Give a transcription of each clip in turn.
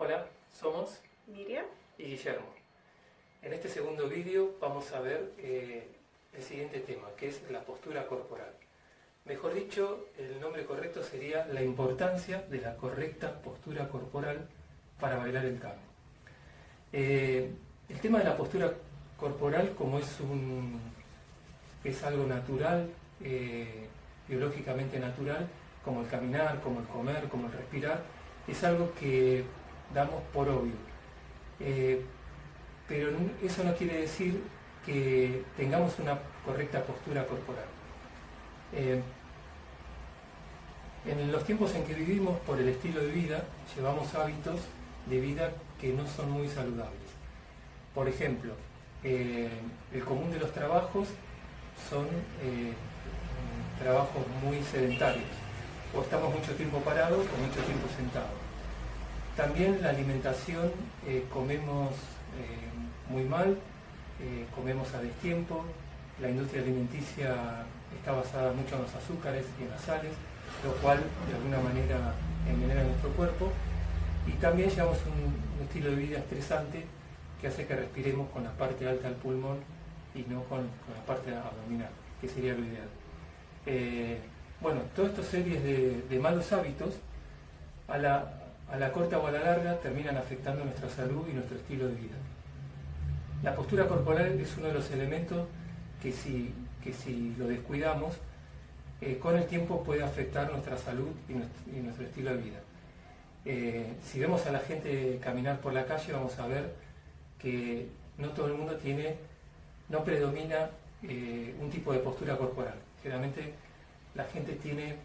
Hola, somos Miriam y Guillermo. En este segundo vídeo vamos a ver el siguiente tema, que es la postura corporal. Mejor dicho, el nombre correcto sería la importancia de la correcta postura corporal para bailar el tango. El tema de la postura corporal, como es algo natural, biológicamente natural, como el caminar, como el comer, como el respirar, es algo que damos por obvio. Pero eso no quiere decir que tengamos una correcta postura corporal. En los tiempos en que vivimos, por el estilo de vida, llevamos hábitos de vida que no son muy saludables. Por ejemplo, el común de los trabajos son trabajos muy sedentarios, o estamos mucho tiempo parados o mucho tiempo sentados. También la alimentación, comemos muy mal, comemos a destiempo, la industria alimenticia está basada mucho en los azúcares y en las sales, lo cual de alguna manera envenena nuestro cuerpo, y también llevamos un estilo de vida estresante que hace que respiremos con la parte alta del pulmón y no con la parte abdominal, que sería lo ideal. Bueno, todas estas series de malos hábitos a la corta o a la larga terminan afectando nuestra salud y nuestro estilo de vida. La postura corporal es uno de los elementos que si lo descuidamos, con el tiempo puede afectar nuestra salud y nuestro estilo de vida. Si vemos a la gente caminar por la calle, vamos a ver que no todo el mundo no predomina un tipo de postura corporal. Generalmente la gente tiene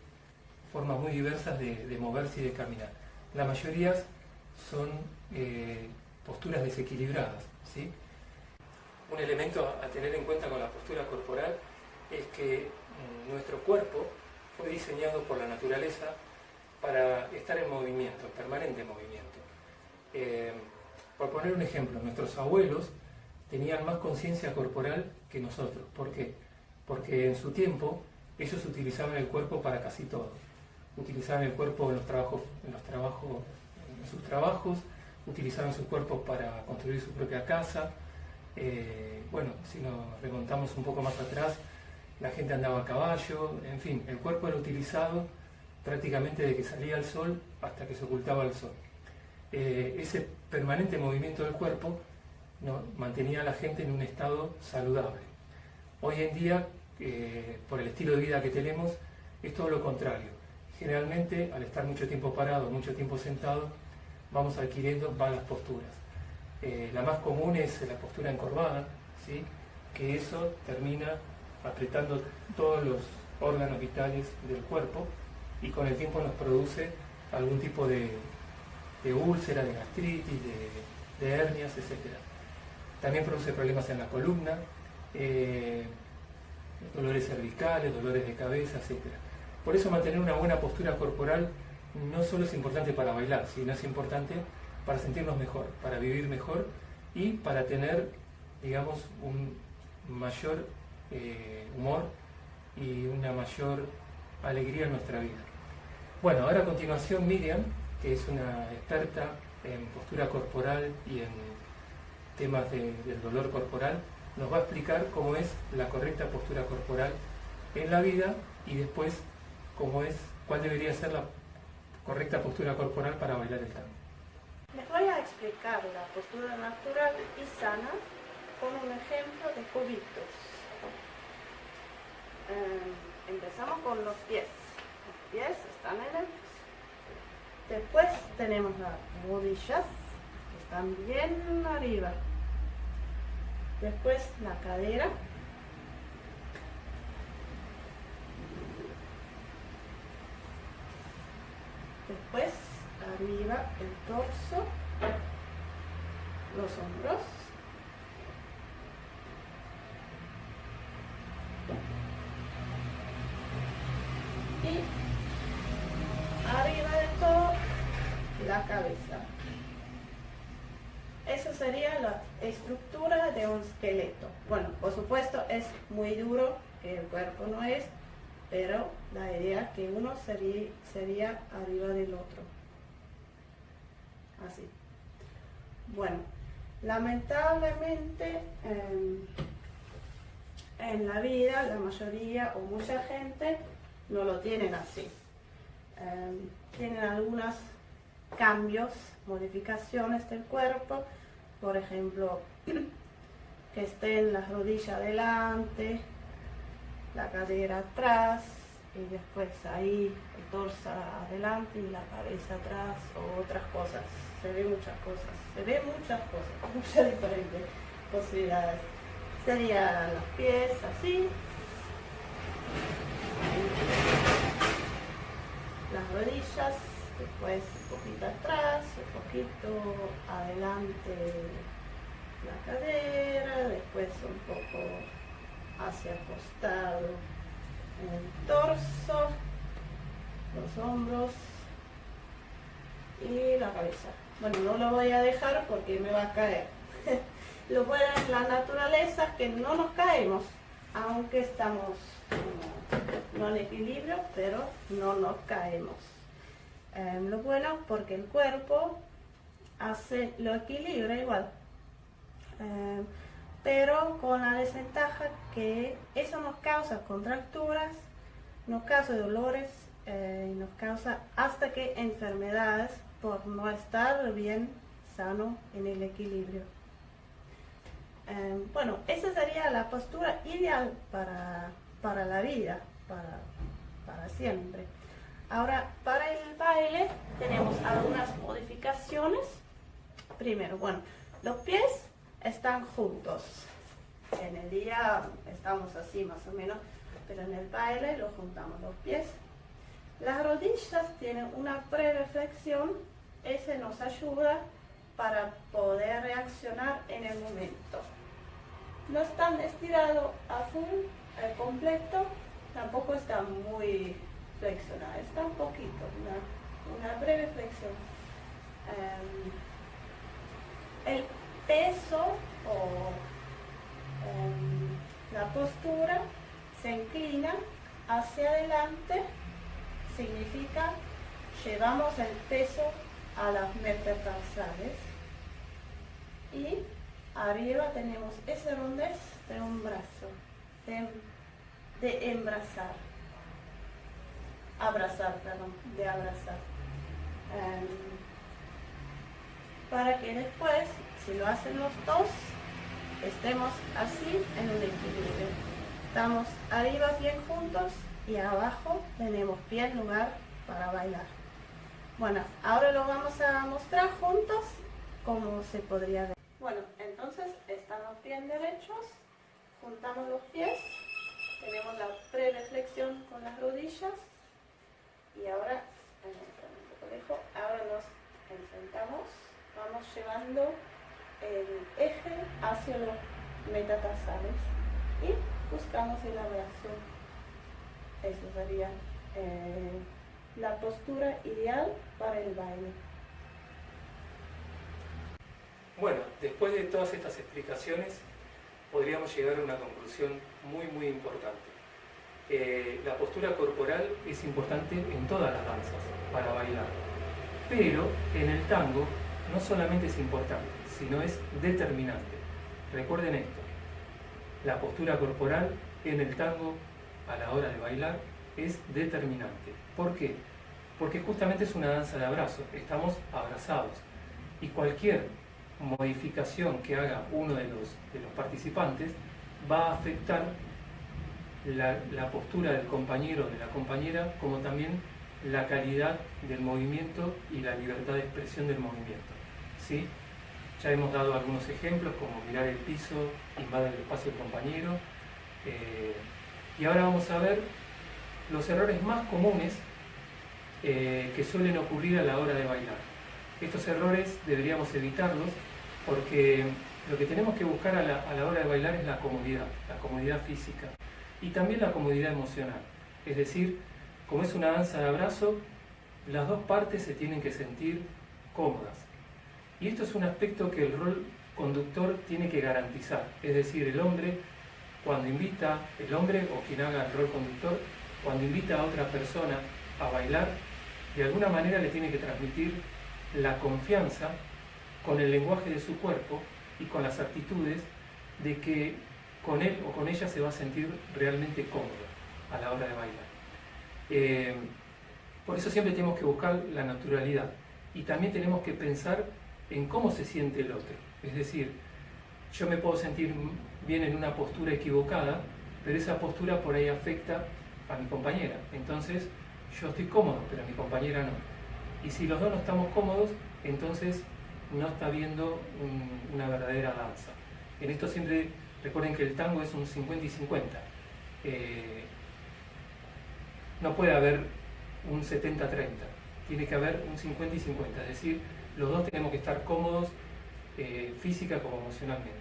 formas muy diversas de moverse y de caminar. La mayoría son posturas desequilibradas, ¿sí? Un elemento a tener en cuenta con la postura corporal es que nuestro cuerpo fue diseñado por la naturaleza para estar en movimiento, en permanente movimiento. Por poner un ejemplo, nuestros abuelos tenían más conciencia corporal que nosotros. ¿Por qué? Porque en su tiempo ellos utilizaban el cuerpo para casi todo. Utilizaban el cuerpo en sus trabajos, utilizaban su cuerpo para construir su propia casa. Bueno, si nos remontamos un poco más atrás, la gente andaba a caballo, en fin, el cuerpo era utilizado prácticamente desde que salía el sol hasta que se ocultaba el sol. Ese permanente movimiento del cuerpo mantenía a la gente en un estado saludable. Hoy en día, por el estilo de vida que tenemos, es todo lo contrario. Generalmente, al estar mucho tiempo parado, mucho tiempo sentado, vamos adquiriendo malas posturas. La más común es la postura encorvada, ¿sí? Que eso termina apretando todos los órganos vitales del cuerpo y con el tiempo nos produce algún tipo de úlcera, de gastritis, de hernias, etc. También produce problemas en la columna, dolores cervicales, dolores de cabeza, etc. Por eso mantener una buena postura corporal no solo es importante para bailar, sino es importante para sentirnos mejor, para vivir mejor y para tener, digamos, un mayor humor y una mayor alegría en nuestra vida. Bueno, ahora a continuación Miriam, que es una experta en postura corporal y en temas del dolor corporal, nos va a explicar cómo es la correcta postura corporal en la vida y después cuál debería ser la correcta postura corporal para bailar el tango. les voy a explicar la postura natural y sana con un ejemplo de cubitos. Empezamos con los pies. Los pies están en el piso. Después tenemos las rodillas, que están bien arriba. Después la cadera. Después arriba el torso, los hombros. Y arriba de todo, la cabeza. Esa sería la estructura de un esqueleto. Bueno, por supuesto es muy duro, que el cuerpo no es, pero la idea es que uno sería arriba del otro. Así. Bueno, lamentablemente en la vida la mayoría o mucha gente no lo tienen así. Tienen algunos cambios, modificaciones del cuerpo, por ejemplo, que estén las rodillas adelante, la cadera atrás y después ahí el torso adelante y la cabeza atrás o otras cosas. Se ven muchas cosas, muchas diferentes posibilidades. Serían los pies así, las rodillas, después un poquito atrás, un poquito adelante la cadera, después un poco hacia el costado el torso, los hombros y la cabeza. Bueno, no lo voy a dejar porque me va a caer. Lo bueno es la naturaleza que no nos caemos, aunque estamos no en equilibrio, pero no nos caemos. Lo bueno porque el cuerpo lo equilibra igual, pero con la desventaja que eso nos causa contracturas, nos causa dolores, nos causa hasta que enfermedades por no estar bien sano en el equilibrio. Bueno, esa sería la postura ideal para la vida, para siempre. Ahora, para el baile tenemos algunas modificaciones. Primero, bueno, los pies están juntos. En el día estamos así más o menos, pero en el baile lo juntamos los pies. Las rodillas tienen una preflexión, ese nos ayuda para poder reaccionar en el momento. No están estirados a full, completo, tampoco está muy flexionado, está un poquito, una breve flexión. El peso o la postura se inclina hacia adelante, significa llevamos el peso a las metatarsales y arriba tenemos ese rondez de un brazo, de abrazar. Para que después, si lo hacen los dos, estemos así en un equilibrio. Estamos arriba bien juntos y abajo tenemos bien lugar para bailar. Bueno, ahora lo vamos a mostrar juntos cómo se podría ver. Bueno, entonces están los pies derechos, juntamos los pies, tenemos la preflexión con las rodillas y ahora, ahora nos sentamos, vamos llevando el eje hacia los metatarsales y buscamos el abrazo. Eso sería la postura ideal para el baile. Bueno, después de todas estas explicaciones, podríamos llegar a una conclusión muy importante. La postura corporal es importante en todas las danzas para bailar, pero en el tango no solamente es importante, sino es determinante. Recuerden esto, la postura corporal en el tango a la hora de bailar es determinante. ¿Por qué? Porque justamente es una danza de abrazo, estamos abrazados y cualquier modificación que haga uno de los participantes va a afectar la postura del compañero o de la compañera, como también la calidad del movimiento y la libertad de expresión del movimiento, ¿sí? Ya hemos dado algunos ejemplos como mirar el piso, invadir el espacio del compañero, y ahora vamos a ver los errores más comunes que suelen ocurrir a la hora de bailar. Estos errores deberíamos evitarlos porque lo que tenemos que buscar a la hora de bailar es la comodidad física y también la comodidad emocional. Es decir, como es una danza de abrazo, las dos partes se tienen que sentir cómodas. Y esto es un aspecto que el rol conductor tiene que garantizar. Es decir, el hombre o quien haga el rol conductor, cuando invita a otra persona a bailar, de alguna manera le tiene que transmitir la confianza con el lenguaje de su cuerpo y con las actitudes de que con él o con ella se va a sentir realmente cómodo a la hora de bailar. Por eso siempre tenemos que buscar la naturalidad y también tenemos que pensar en cómo se siente el otro. Es decir, yo me puedo sentir bien en una postura equivocada, pero esa postura por ahí afecta a mi compañera. Entonces yo estoy cómodo, pero mi compañera no. Y si los dos no estamos cómodos, entonces no está habiendo una verdadera danza. En esto siempre recuerden que el tango es un 50 y 50. No puede haber un 70-30, tiene que haber un 50 y 50, es decir, los dos tenemos que estar cómodos física como emocionalmente.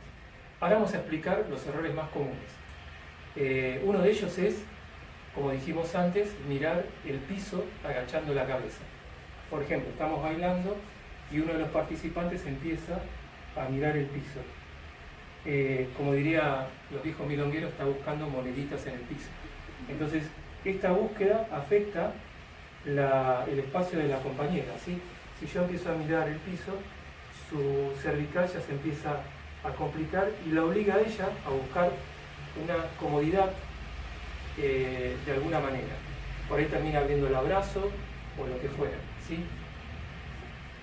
Ahora vamos a explicar los errores más comunes. Uno de ellos es, como dijimos antes, mirar el piso agachando la cabeza. Por ejemplo, estamos bailando y uno de los participantes empieza a mirar el piso. Como diría los viejos milongueros, está buscando moneditas en el piso. Entonces, esta búsqueda afecta el espacio de la compañera, ¿sí? Si yo empiezo a mirar el piso, su cervical ya se empieza a complicar y la obliga a ella a buscar una comodidad de alguna manera. Por ahí termina abriendo el abrazo o lo que fuera, ¿sí?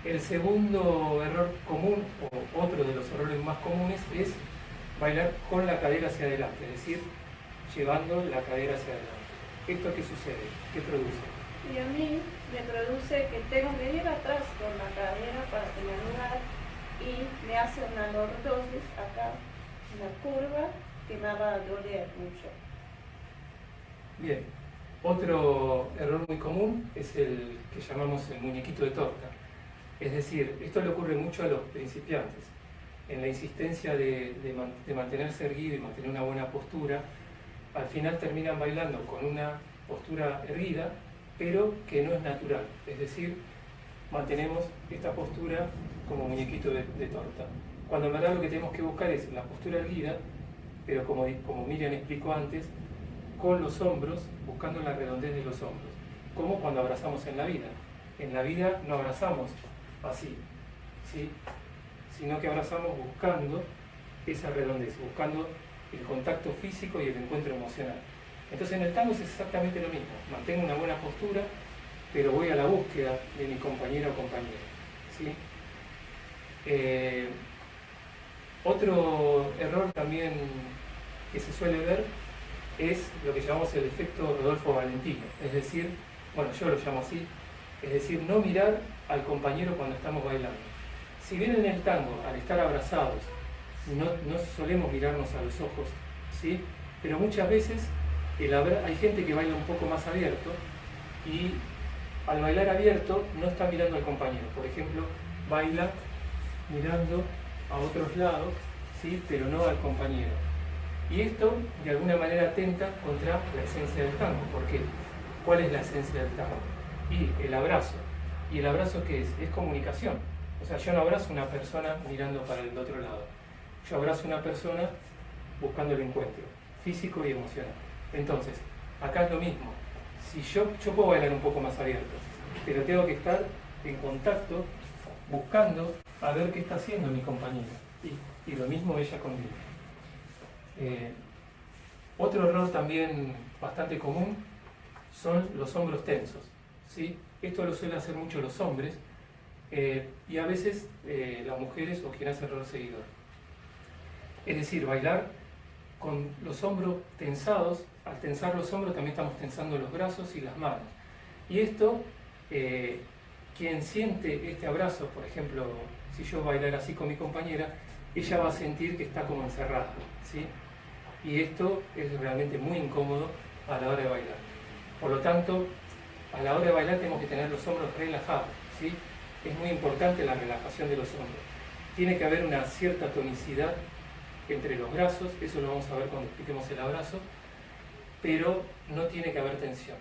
El segundo error común, o otro de los errores más comunes, es bailar con la cadera hacia adelante, es decir, llevando la cadera hacia adelante. ¿Esto qué sucede? ¿Qué produce? Y a mí me produce que tengo que ir atrás con la cadera para tener lugar y me hace una lordosis acá, una curva que me va a doler mucho. Bien, otro error muy común es el que llamamos el muñequito de torta. Es decir, esto le ocurre mucho a los principiantes. En la insistencia de mantenerse erguido y mantener una buena postura, al final terminan bailando con una postura erguida, pero que no es natural. Es decir, mantenemos esta postura como muñequito de torta. Cuando en verdad lo que tenemos que buscar es la postura erguida, pero como Miriam explicó antes, con los hombros, buscando la redondez de los hombros, como cuando abrazamos en la vida. En la vida no abrazamos así, ¿sí? Sino que abrazamos buscando esa redondez, buscando el contacto físico y el encuentro emocional. Entonces en el tango es exactamente lo mismo, mantengo una buena postura, pero voy a la búsqueda de mi compañera o compañero, ¿sí? Otro error también que se suele ver es lo que llamamos el efecto Rodolfo Valentino, es decir, bueno, yo lo llamo así, es decir, no mirar al compañero cuando estamos bailando. Si bien en el tango, al estar abrazados, no solemos mirarnos a los ojos, ¿sí? Pero muchas veces hay gente que baila un poco más abierto y al bailar abierto no está mirando al compañero. Por ejemplo, baila mirando a otros lados, ¿sí? Pero no al compañero. Y esto de alguna manera atenta contra la esencia del tango. ¿Por qué? ¿Cuál es la esencia del tango? Y el abrazo. ¿Y el abrazo qué es? Es comunicación. O sea, yo no abrazo a una persona mirando para el otro lado. Yo abrazo a una persona buscando el encuentro físico y emocional. Entonces, acá es lo mismo. Si yo puedo bailar un poco más abierto, pero tengo que estar en contacto, buscando a ver qué está haciendo mi compañera. Y lo mismo ella conmigo. Otro error también bastante común son los hombros tensos, ¿sí? Esto lo suelen hacer mucho los hombres y a veces las mujeres o quien hace el rol seguidor. Es decir, bailar con los hombros tensados. Al tensar los hombros también estamos tensando los brazos y las manos. Y esto, quien siente este abrazo, por ejemplo, si yo bailar así con mi compañera, ella va a sentir que está como encerrada, ¿sí? Y esto es realmente muy incómodo a la hora de bailar. Por lo tanto, a la hora de bailar tenemos que tener los hombros relajados, ¿sí? Es muy importante la relajación de los hombros. Tiene que haber una cierta tonicidad entre los brazos, eso lo vamos a ver cuando expliquemos el abrazo, pero no tiene que haber tensión,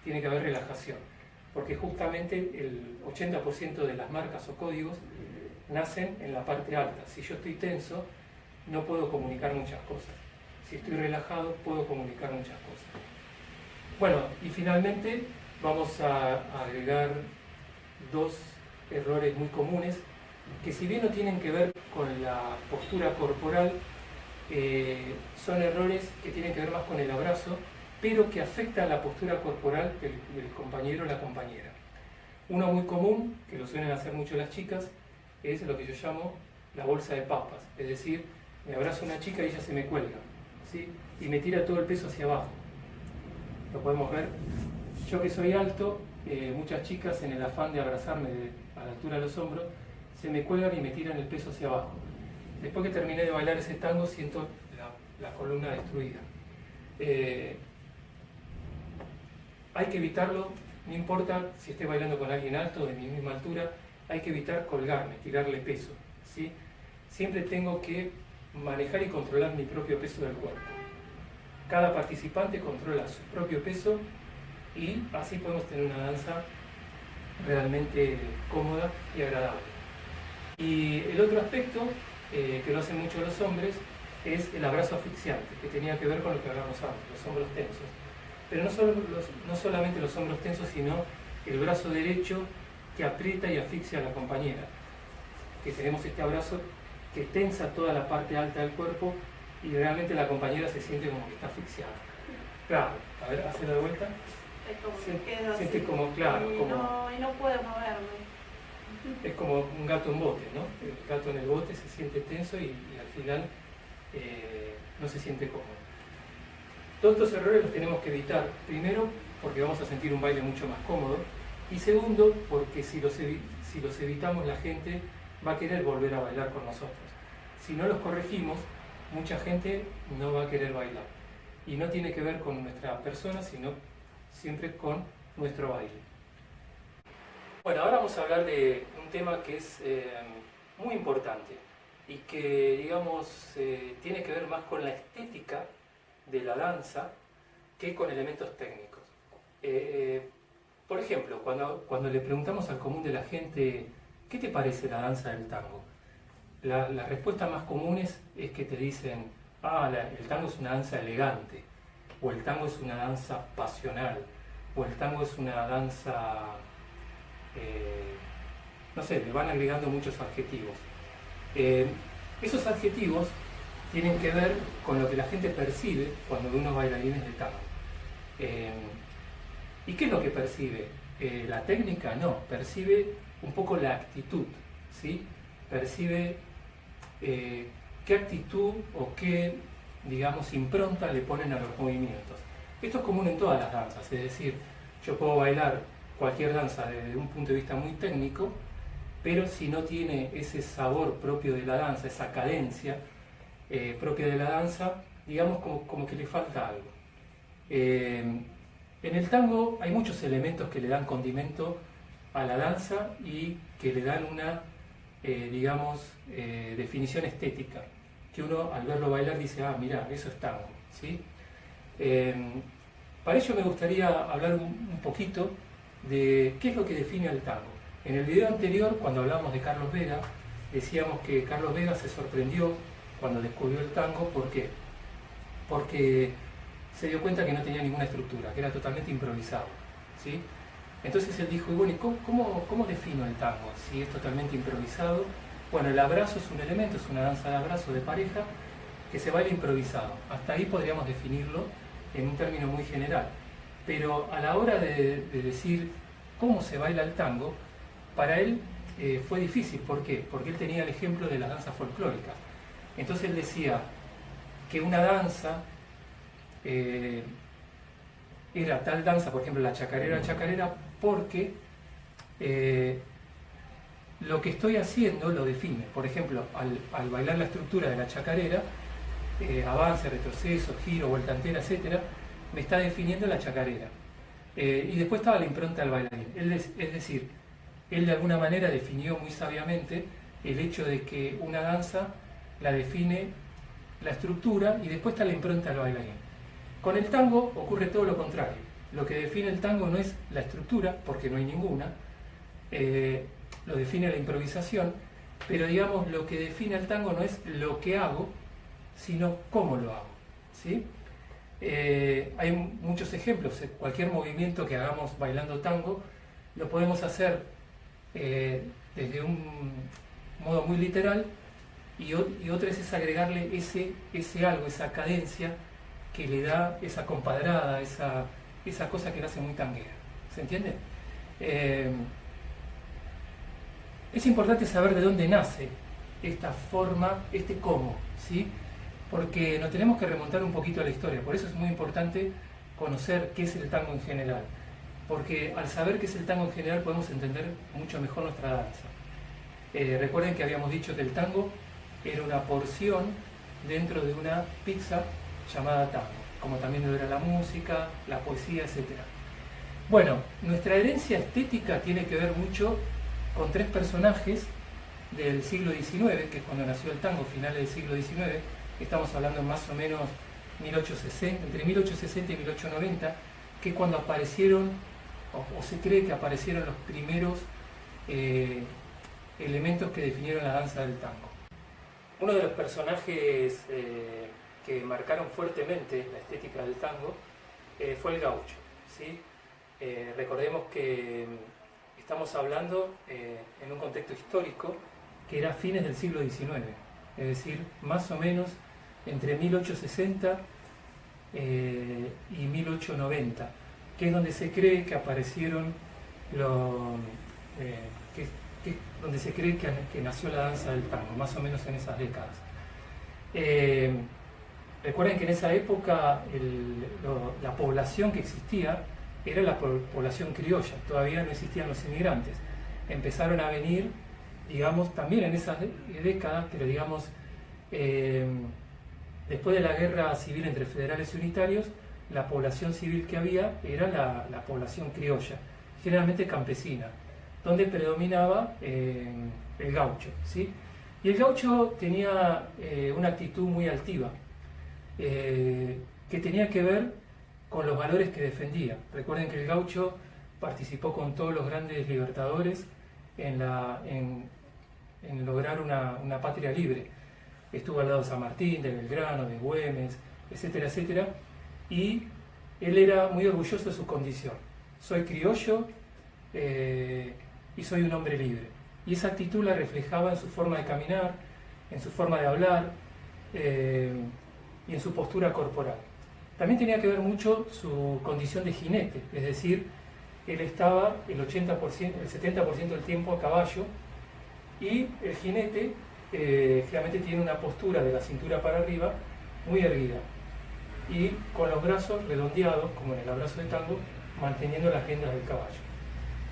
tiene que haber relajación, porque justamente el 80% de las marcas o códigos nacen en la parte alta. Si yo estoy tenso, no puedo comunicar muchas cosas. Si estoy relajado, puedo comunicar muchas cosas. Bueno, y finalmente vamos a agregar dos errores muy comunes que si bien no tienen que ver con la postura corporal, son errores que tienen que ver más con el abrazo, pero que afectan la postura corporal del compañero o la compañera. Uno muy común, que lo suelen hacer mucho las chicas, es lo que yo llamo la bolsa de papas, es decir, me abrazo a una chica y ella se me cuelga, ¿sí? Y me tira todo el peso hacia abajo. Lo podemos ver. Yo que soy alto, muchas chicas en el afán de abrazarme a la altura de los hombros, se me cuelgan y me tiran el peso hacia abajo. Después que terminé de bailar ese tango, siento la columna destruida. Hay que evitarlo, no importa si estoy bailando con alguien alto, de mi misma altura, hay que evitar colgarme, tirarle peso, ¿sí? Siempre tengo que manejar y controlar mi propio peso del cuerpo. Cada participante controla su propio peso y así podemos tener una danza realmente cómoda y agradable. Y el otro aspecto, que lo hacen mucho los hombres, es el abrazo asfixiante, que tenía que ver con lo que hablamos antes, los hombros tensos. Pero no solamente los hombros tensos, sino el brazo derecho que aprieta y asfixia a la compañera. Que tenemos este abrazo que tensa toda la parte alta del cuerpo y realmente la compañera se siente como que está asfixiada. Claro, a ver, hazlo de vuelta. Es como que quedo siente así, como, claro, y no puedo moverme. Es como un gato en bote, ¿no? El gato en el bote se siente tenso y al final no se siente cómodo. Todos estos errores los tenemos que evitar. Primero, porque vamos a sentir un baile mucho más cómodo. Y segundo, porque si los evitamos, la gente va a querer volver a bailar con nosotros. Si no los corregimos, mucha gente no va a querer bailar. Y no tiene que ver con nuestra persona, sino siempre con nuestro baile. Bueno, ahora vamos a hablar de un tema que es muy importante y que, digamos, tiene que ver más con la estética de la danza que con elementos técnicos. Por ejemplo, cuando le preguntamos al común de la gente, ¿qué te parece la danza del tango? La respuesta más común es que te dicen, el tango es una danza elegante, o el tango es una danza pasional, o el tango es una danza... no sé, le van agregando muchos adjetivos. Esos adjetivos tienen que ver con lo que la gente percibe cuando ve unos bailarines de tango. ¿Y qué es lo que percibe? La técnica no, percibe un poco la actitud, ¿sí? Percibe qué actitud o qué, digamos, impronta le ponen a los movimientos. Esto es común en todas las danzas, es decir, yo puedo bailar cualquier danza desde un punto de vista muy técnico, pero si no tiene ese sabor propio de la danza, esa cadencia propia de la danza, digamos como que le falta algo. En el tango hay muchos elementos que le dan condimento a la danza y que le dan una, digamos, definición estética, que uno al verlo bailar dice, mira, eso es tango, ¿sí? Para ello me gustaría hablar un poquito de qué es lo que define al tango. En el video anterior, cuando hablábamos de Carlos Vega, decíamos que Carlos Vega se sorprendió cuando descubrió el tango. ¿Por qué? Porque se dio cuenta que no tenía ninguna estructura, que era totalmente improvisado, ¿sí? Entonces él dijo, y bueno, ¿cómo defino el tango si es totalmente improvisado? Bueno, el abrazo es un elemento, es una danza de abrazo de pareja que se baila improvisado. Hasta ahí podríamos definirlo en un término muy general. Pero a la hora de decir cómo se baila el tango, para él fue difícil. ¿Por qué? Porque él tenía el ejemplo de las danzas folclóricas. Entonces él decía que una danza era tal danza, por ejemplo la chacarera, porque lo que estoy haciendo lo define. Por ejemplo, al bailar la estructura de la chacarera, avance, retroceso, giro, vuelta entera, etc., me está definiendo la chacarera. Y después estaba la impronta del bailarín. Es decir, él de alguna manera definió muy sabiamente el hecho de que una danza la define la estructura y después está la impronta del bailarín. Con el tango ocurre todo lo contrario. Lo que define el tango no es la estructura, porque no hay ninguna, lo define la improvisación, pero digamos lo que define el tango no es lo que hago, sino cómo lo hago, ¿sí? Hay muchos ejemplos. Cualquier movimiento que hagamos bailando tango lo podemos hacer desde un modo muy literal, y otra es agregarle ese algo, esa cadencia que le da esa compadrada, esa cosa que la hace muy tanguera. ¿Se entiende? Es importante saber de dónde nace esta forma, este cómo, ¿sí? Porque nos tenemos que remontar un poquito a la historia. Por eso es muy importante conocer qué es el tango en general. Porque al saber qué es el tango en general podemos entender mucho mejor nuestra danza. Recuerden que habíamos dicho que el tango era una porción dentro de una pizza llamada tango, como también lo era la música, la poesía, etc. Bueno, nuestra herencia estética tiene que ver mucho con tres personajes del siglo XIX, que es cuando nació el tango, finales del siglo XIX, estamos hablando más o menos 1860, entre 1860 y 1890, que es cuando aparecieron, o se cree que aparecieron los primeros elementos que definieron la danza del tango. Uno de los personajes que marcaron fuertemente la estética del tango fue el gaucho, ¿sí? Recordemos que estamos hablando en un contexto histórico que era fines del siglo XIX, es decir, más o menos entre 1860 y 1890, que es donde se cree que aparecieron donde se cree que nació la danza del tango, más o menos en esas décadas. Recuerden que en esa época la población que existía era la población criolla, todavía no existían los inmigrantes. Empezaron a venir, digamos, también en esas décadas, pero digamos, después de la guerra civil entre federales y unitarios, la población civil que había era la población criolla, generalmente campesina, donde predominaba el gaucho, ¿sí? Y el gaucho tenía una actitud muy altiva, que tenía que ver con los valores que defendía. Recuerden que el gaucho participó con todos los grandes libertadores en lograr una patria libre. Estuvo al lado de San Martín, de Belgrano, de Güemes, etcétera, etcétera, y él era muy orgulloso de su condición. Soy criollo y soy un hombre libre. Y esa actitud la reflejaba en su forma de caminar, en su forma de hablar y en su postura corporal. También tenía que ver mucho su condición de jinete, es decir, él estaba el 70% del tiempo a caballo, y el jinete generalmente tiene una postura de la cintura para arriba muy erguida y con los brazos redondeados, como en el abrazo de tango, manteniendo las riendas del caballo.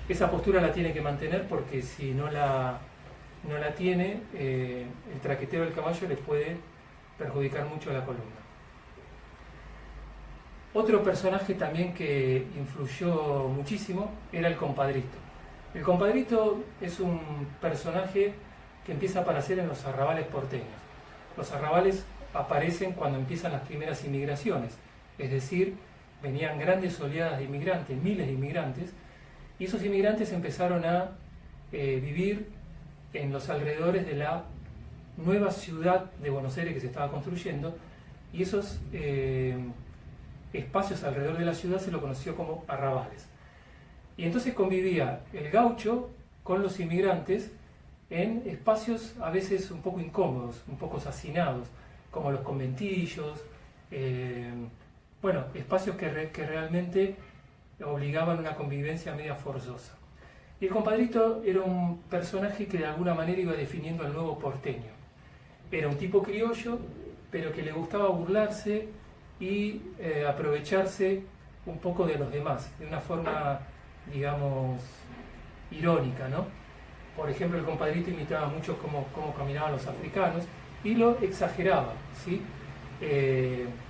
Esa postura la tiene que mantener porque si no la tiene, el traqueteo del caballo le puede perjudicar mucho a la columna. Otro personaje también que influyó muchísimo era el compadrito. El compadrito es un personaje que empieza a aparecer en los arrabales porteños. Los arrabales aparecen cuando empiezan las primeras inmigraciones, es decir, venían grandes oleadas de inmigrantes, miles de inmigrantes, y esos inmigrantes empezaron a vivir en los alrededores de la nueva ciudad de Buenos Aires que se estaba construyendo, y esos espacios alrededor de la ciudad se lo conoció como arrabales. Y entonces convivía el gaucho con los inmigrantes en espacios a veces un poco incómodos, un poco hacinados, como los conventillos, espacios que realmente obligaban una convivencia media forzosa. Y el compadrito era un personaje que de alguna manera iba definiendo al nuevo porteño. Era un tipo criollo, pero que le gustaba burlarse y aprovecharse un poco de los demás, de una forma, digamos, irónica, ¿no? Por ejemplo, el compadrito imitaba mucho cómo caminaban los africanos y lo exageraba, ¿sí?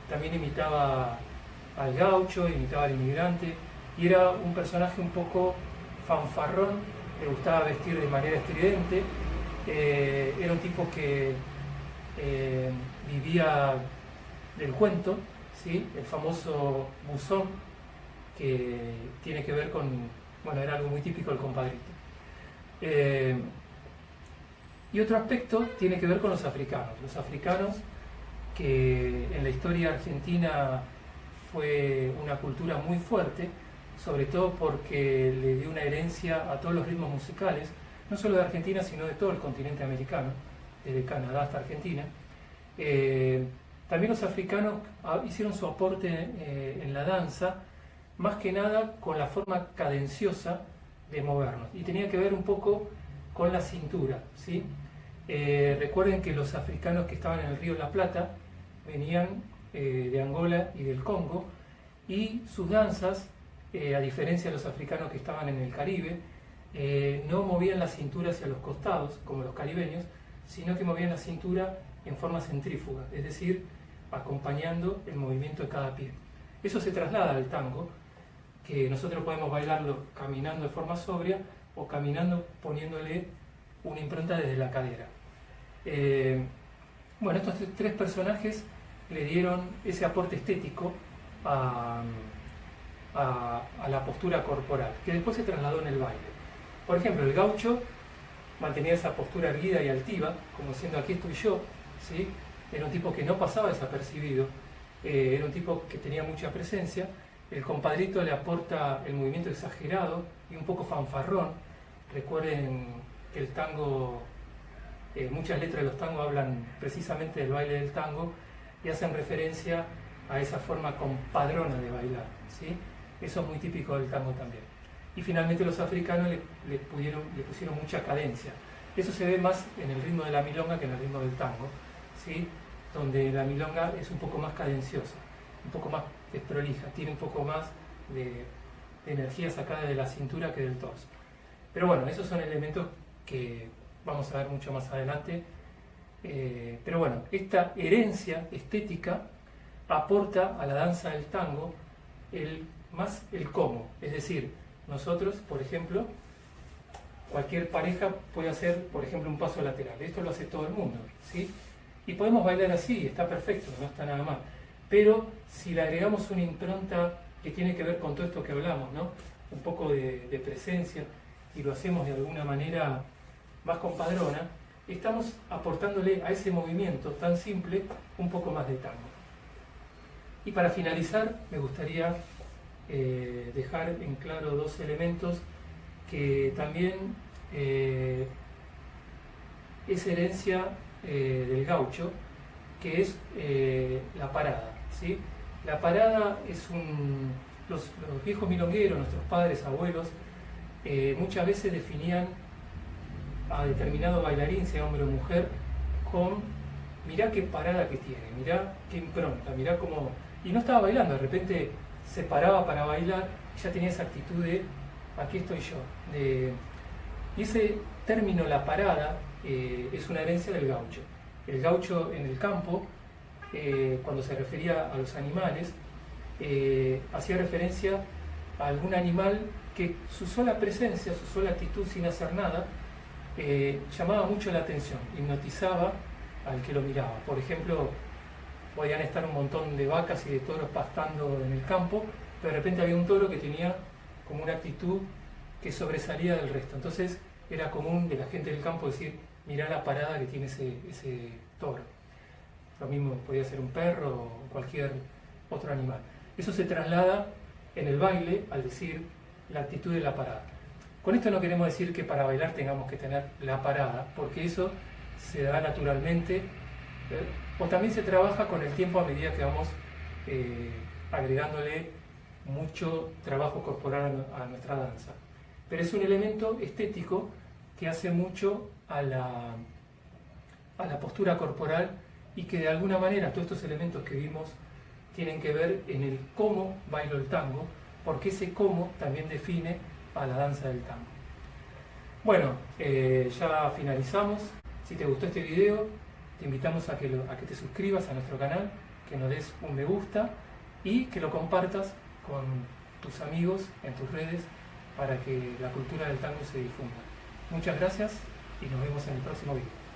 También imitaba al gaucho, imitaba al inmigrante, y era un personaje un poco fanfarrón, le gustaba vestir de manera estridente, era un tipo que vivía del cuento, ¿sí? El famoso buzón, que tiene que ver con, era algo muy típico del compadrito. Y otro aspecto tiene que ver con los africanos que en la historia argentina fue una cultura muy fuerte, sobre todo porque le dio una herencia a todos los ritmos musicales, no solo de Argentina, sino de todo el continente americano, desde Canadá hasta Argentina. También los africanos hicieron su aporte en la danza, más que nada con la forma cadenciosa de movernos, y tenía que ver un poco con la cintura, ¿sí? Recuerden que los africanos que estaban en el río La Plata venían de Angola y del Congo, y sus danzas, a diferencia de los africanos que estaban en el Caribe, no movían la cintura hacia los costados, como los caribeños, sino que movían la cintura en forma centrífuga, es decir, acompañando el movimiento de cada pie. Eso se traslada al tango, que nosotros podemos bailarlo caminando de forma sobria o caminando poniéndole una impronta desde la cadera. Bueno, estos tres personajes le dieron ese aporte estético a la postura corporal, que después se trasladó en el baile. Por ejemplo, el gaucho mantenía esa postura erguida y altiva, como diciendo aquí estoy yo, ¿sí? Era un tipo que no pasaba desapercibido, era un tipo que tenía mucha presencia. El compadrito le aporta el movimiento exagerado y un poco fanfarrón. Recuerden que el tango, muchas letras de los tangos hablan precisamente del baile del tango y hacen referencia a esa forma compadrona de bailar, ¿sí? Eso es muy típico del tango también. Y finalmente los africanos le pusieron mucha cadencia. Eso se ve más en el ritmo de la milonga que en el ritmo del tango, ¿sí? Donde la milonga es un poco más cadenciosa, un poco más desprolija, tiene un poco más de energía sacada de la cintura que del torso. Pero bueno, esos son elementos que vamos a ver mucho más adelante. Pero bueno, esta herencia estética aporta a la danza del tango más el cómo, es decir, nosotros, por ejemplo, cualquier pareja puede hacer, por ejemplo, un paso lateral. Esto lo hace todo el mundo, ¿sí? Y podemos bailar así, está perfecto, no está nada mal. Pero si le agregamos una impronta que tiene que ver con todo esto que hablamos, ¿no? Un poco de presencia, y lo hacemos de alguna manera más compadrona, estamos aportándole a ese movimiento tan simple un poco más de tango. Y para finalizar, me gustaría dejar en claro dos elementos que también es herencia del gaucho, que es la parada, ¿sí? La parada es los viejos milongueros, nuestros padres, abuelos, muchas veces definían a determinado bailarín, sea hombre o mujer, con mirá qué parada que tiene, mirá qué impronta, mirá cómo... Y no estaba bailando, de repente se paraba para bailar y ya tenía esa actitud de aquí estoy yo. Y ese término, la parada, es una herencia del gaucho. El gaucho en el campo, cuando se refería a los animales, hacía referencia a algún animal que su sola presencia, su sola actitud sin hacer nada, llamaba mucho la atención, hipnotizaba al que lo miraba. Por ejemplo, podían estar un montón de vacas y de toros pastando en el campo, pero de repente había un toro que tenía como una actitud que sobresalía del resto. Entonces era común de la gente del campo decir, mirá la parada que tiene ese toro. Lo mismo podía ser un perro o cualquier otro animal. Eso se traslada en el baile al decir la actitud de la parada. Con esto no queremos decir que para bailar tengamos que tener la parada, porque eso se da naturalmente, o también se trabaja con el tiempo a medida que vamos agregándole mucho trabajo corporal a nuestra danza. Pero es un elemento estético que hace mucho a la postura corporal y que de alguna manera todos estos elementos que vimos tienen que ver en el cómo bailo el tango, porque ese cómo también define a la danza del tango. Bueno, ya finalizamos. Si te gustó este video, te invitamos a que te suscribas a nuestro canal, que nos des un me gusta y que lo compartas con tus amigos en tus redes para que la cultura del tango se difunda. Muchas gracias y nos vemos en el próximo video.